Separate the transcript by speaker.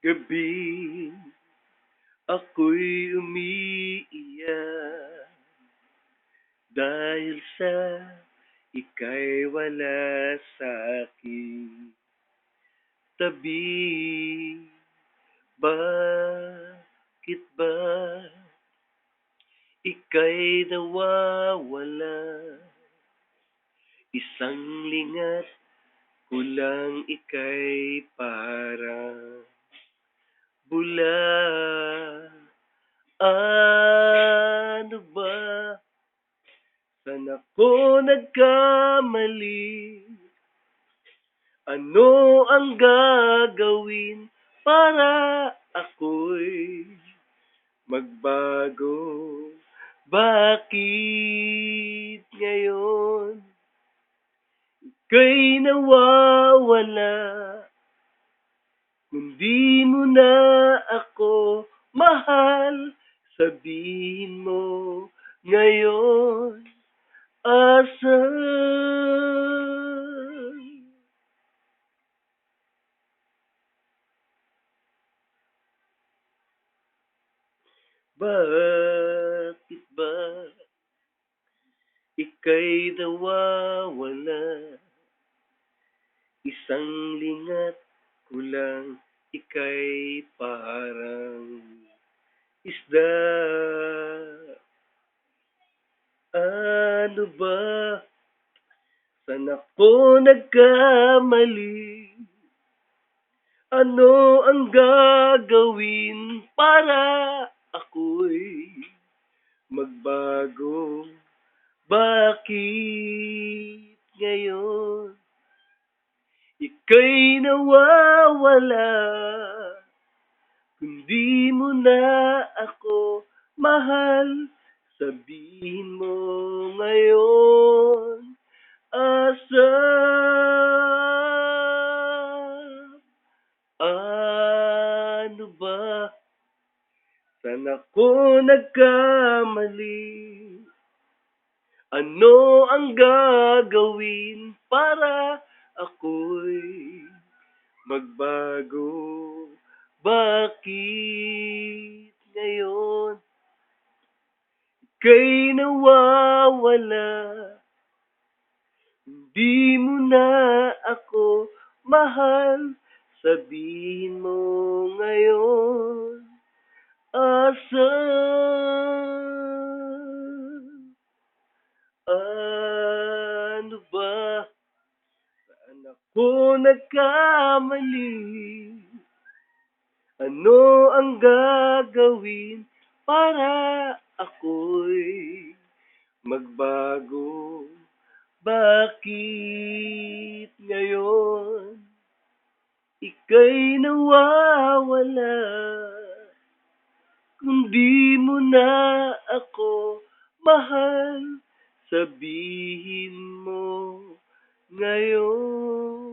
Speaker 1: Gabi ako'y umiiyak dahil sa ika'y wala sa'king tabi. Bakit ba ika'y nawawala? Isang lingat ko lang ika'y parang bula. Ano ba? Saan ako nagkamali? Ano ang gagawin para ako'y magbago? Bakit ngayon ika'y nawawala? Kung di mo na ako mahal, sabihin mo ngayon, asan? Bakit ba ika'y nawawala? Isang lingat ko lang ika'y parang isda. Ano ba? Saan ako nagkamali? Ano ang gagawin para ako'y magbago? Bakit ngayon ika'y nawawala? Kung di mo na ako mahal, sabihin mo ngayon, asan? Ano ba? Saan ako nagkamali? Ano ang gagawin para ako'y magbago? Bakit ngayon ika'y nawawala? Hindi mo na ako mahal, sabihin mo ngayon, asan? Ano ba? Saan ako nagkamali? Ano ang gagawin para ako'y magbago? Bakit ngayon ika'y nawawala? Kung di mo na ako mahal, sabihin mo ngayon.